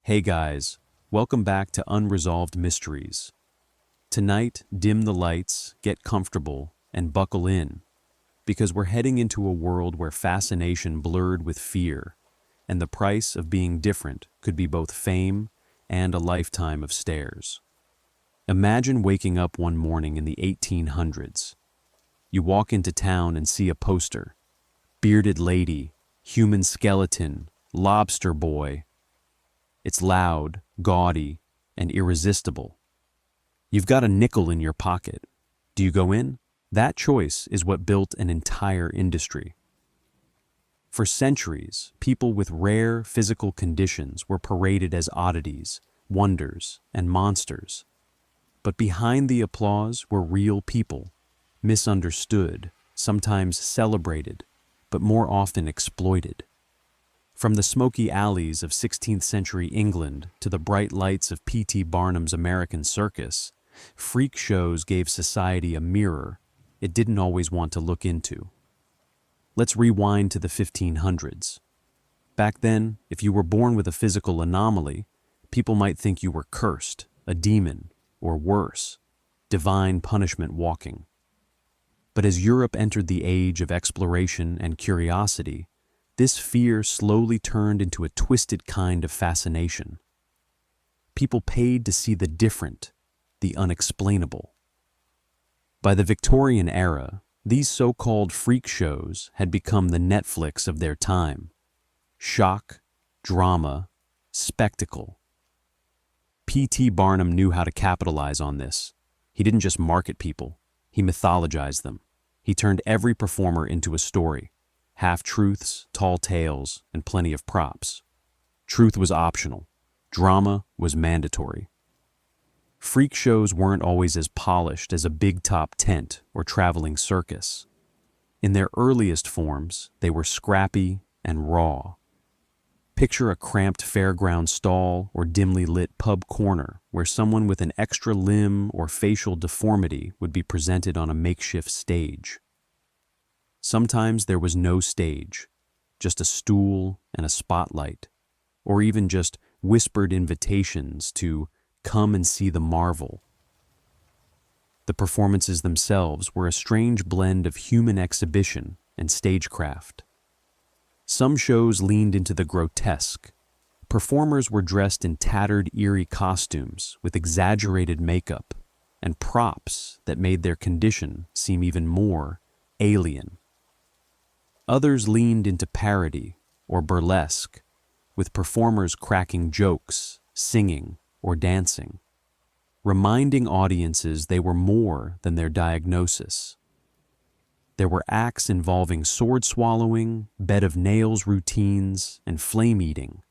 Hey guys, welcome back to Unresolved Mysteries. Tonight, dim the lights, get comfortable, and buckle in, because we're heading into a world where fascination blurred with fear, and the price of being different could be both fame and a lifetime of stares. Imagine waking up one morning in the 1800s. You walk into town and see a poster. Bearded lady, human skeleton, lobster boy. It's loud, gaudy, and irresistible. You've got a nickel in your pocket. Do you go in? That choice is what built an entire industry. For centuries, people with rare physical conditions were paraded as oddities, wonders, and monsters. But behind the applause were real people, misunderstood, sometimes celebrated, but more often exploited. From the smoky alleys of 16th century England to the bright lights of P.T. Barnum's American Circus, freak shows gave society a mirror it didn't always want to look into. Let's rewind to the 1500s. Back then, if you were born with a physical anomaly, people might think you were cursed, a demon, or worse, divine punishment walking. But as Europe entered the age of exploration and curiosity, this fear slowly turned into a twisted kind of fascination. People paid to see the different, the unexplainable. By the Victorian era, these so-called freak shows had become the Netflix of their time. Shock, drama, spectacle. P.T. Barnum knew how to capitalize on this. He didn't just market people, he mythologized them. He turned every performer into a story. Half-truths, tall tales, and plenty of props. Truth was optional. Drama was mandatory. Freak shows weren't always as polished as a big-top tent or traveling circus. In their earliest forms, they were scrappy and raw. Picture a cramped fairground stall or dimly lit pub corner where someone with an extra limb or facial deformity would be presented on a makeshift stage. Sometimes there was no stage, just a stool and a spotlight, or even just whispered invitations to come and see the marvel. The performances themselves were a strange blend of human exhibition and stagecraft. Some shows leaned into the grotesque. Performers were dressed in tattered, eerie costumes with exaggerated makeup and props that made their condition seem even more alien. Others leaned into parody or burlesque, with performers cracking jokes, singing, or dancing, reminding audiences they were more than their diagnosis. There were acts involving sword swallowing, bed of nails routines, and flame eating.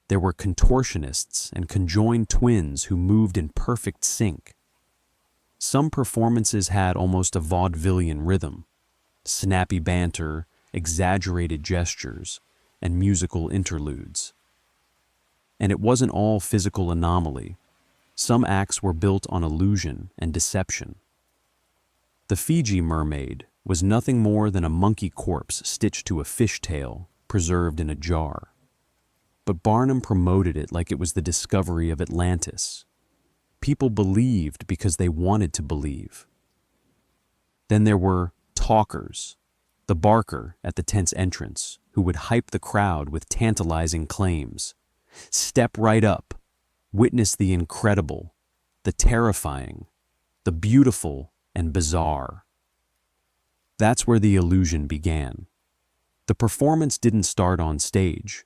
There were contortionists and conjoined twins who moved in perfect sync. Some performances had almost a vaudevillian rhythm. Snappy banter, exaggerated gestures, and musical interludes. And it wasn't all physical anomaly. Some acts were built on illusion and deception. The Fiji mermaid was nothing more than a monkey corpse stitched to a fishtail, preserved in a jar. But Barnum promoted it like it was the discovery of Atlantis. People believed because they wanted to believe. Then there were talkers, the barker at the tent's entrance, who would hype the crowd with tantalizing claims. Step right up, witness the incredible, the terrifying, the beautiful and bizarre. That's where the illusion began. The performance didn't start on stage.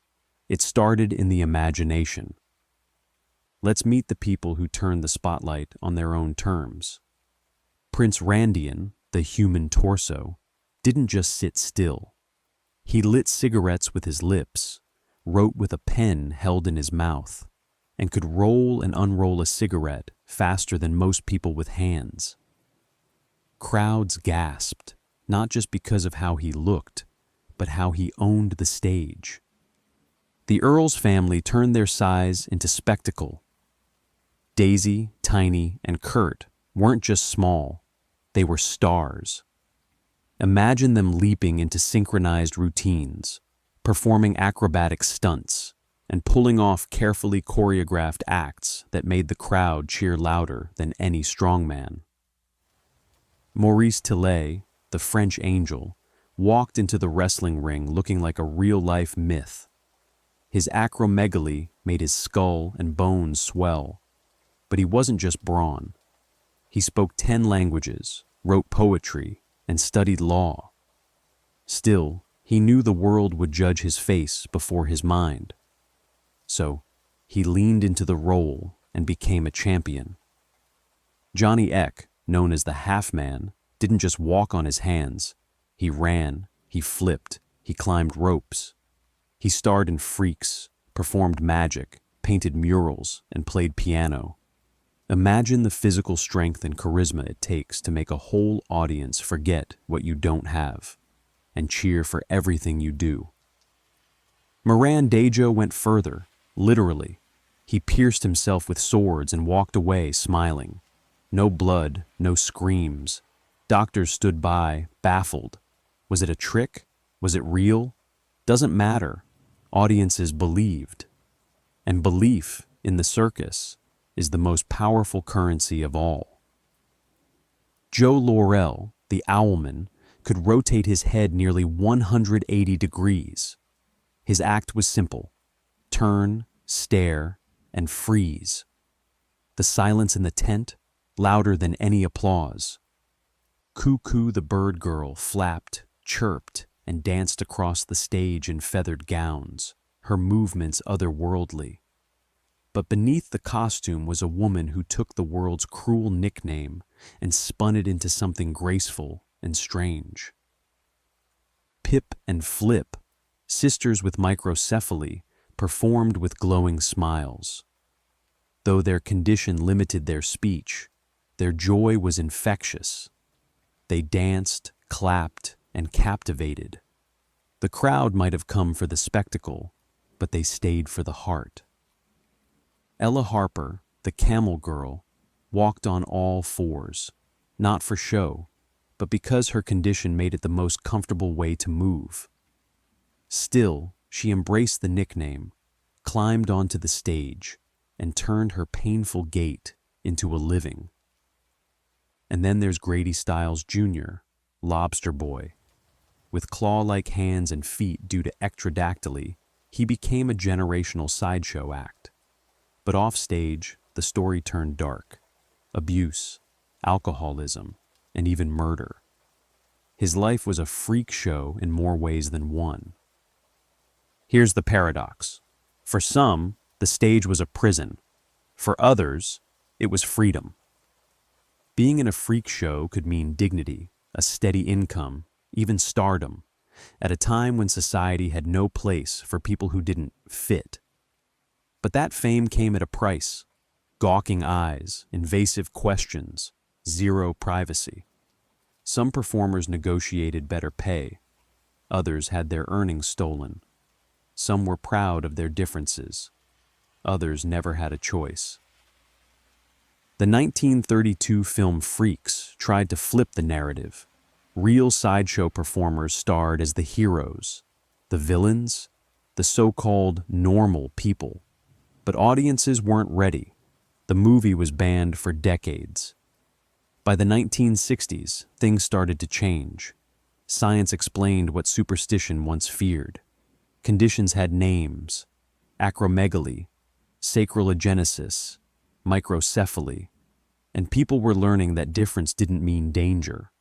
It started in the imagination. Let's meet the people who turned the spotlight on their own terms. Prince Randian, the human torso, didn't just sit still. He lit cigarettes with his lips, wrote with a pen held in his mouth, and could roll and unroll a cigarette faster than most people with hands. Crowds gasped, not just because of how he looked, but how he owned the stage. The Earl's family turned their size into spectacle. Daisy, Tiny, and Kurt weren't just small, they were stars. Imagine them leaping into synchronized routines, performing acrobatic stunts, and pulling off carefully choreographed acts that made the crowd cheer louder than any strongman. Maurice Tillet, the French angel, walked into the wrestling ring looking like a real-life myth. His acromegaly made his skull and bones swell, but he wasn't just brawn. He spoke 10 languages, wrote poetry, and studied law. Still, he knew the world would judge his face before his mind. So, he leaned into the role and became a champion. Johnny Eck, known as the Half-Man, didn't just walk on his hands. He ran, he flipped, he climbed ropes. He starred in freaks, performed magic, painted murals, and played piano. Imagine the physical strength and charisma it takes to make a whole audience forget what you don't have and cheer for everything you do. Moran Dejo went further, literally. He pierced himself with swords and walked away smiling. No blood, no screams. Doctors stood by, baffled. Was it a trick? Was it real? Doesn't matter. Audiences believed. And belief in the circus is the most powerful currency of all. Joe Laurel, the owlman, could rotate his head nearly 180 degrees. His act was simple: turn, stare, and freeze. The silence in the tent, louder than any applause. Cuckoo the bird girl flapped, chirped, and danced across the stage in feathered gowns, her movements otherworldly. But beneath the costume was a woman who took the world's cruel nickname and spun it into something graceful and strange. Pip and Flip, sisters with microcephaly, performed with glowing smiles. Though their condition limited their speech, their joy was infectious. They danced, clapped, and captivated. The crowd might have come for the spectacle, but they stayed for the heart. Ella Harper, the camel girl, walked on all fours, not for show, but because her condition made it the most comfortable way to move. Still, she embraced the nickname, climbed onto the stage, and turned her painful gait into a living. And then there's Grady Stiles Jr., Lobster Boy. With claw-like hands and feet due to ectrodactyly, he became a generational sideshow act. But offstage, the story turned dark. Abuse, alcoholism, and even murder. His life was a freak show in more ways than one. Here's the paradox. For some, the stage was a prison. For others, it was freedom. Being in a freak show could mean dignity, a steady income, even stardom, at a time when society had no place for people who didn't fit. But that fame came at a price: gawking eyes, invasive questions, zero privacy. Some performers negotiated better pay. Others had their earnings stolen. Some were proud of their differences. Others never had a choice. The 1932 film Freaks tried to flip the narrative. Real sideshow performers starred as the heroes, the villains, the so-called normal people. But audiences weren't ready. The movie was banned for decades. By the 1960s, things started to change. Science explained what superstition once feared. Conditions had names: acromegaly, sacralogenesis, microcephaly, and people were learning that difference didn't mean danger.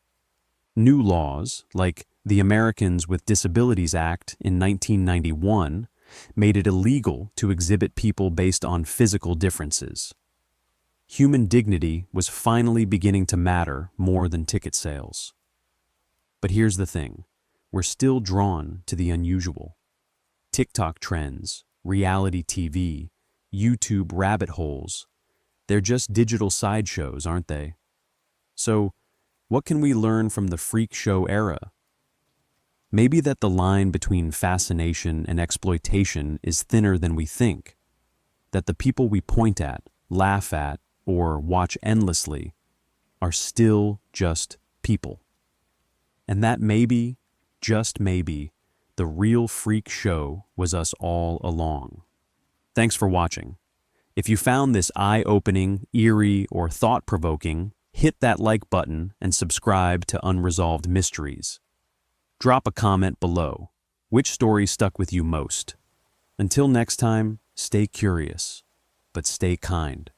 New laws, like the Americans with Disabilities Act in 1991, made it illegal to exhibit people based on physical differences. Human dignity was finally beginning to matter more than ticket sales. But here's the thing, we're still drawn to the unusual. TikTok trends, reality TV, YouTube rabbit holes, they're just digital sideshows, aren't they? So, what can we learn from the freak show era? Maybe that the line between fascination and exploitation is thinner than we think. That the people we point at, laugh at, or watch endlessly are still just people. And that maybe, just maybe, the real freak show was us all along. Thanks for watching. If you found this eye-opening, eerie, or thought-provoking, hit that like button and subscribe to Unresolved Mysteries. Drop a comment below. Which story stuck with you most? Until next time, stay curious, but stay kind.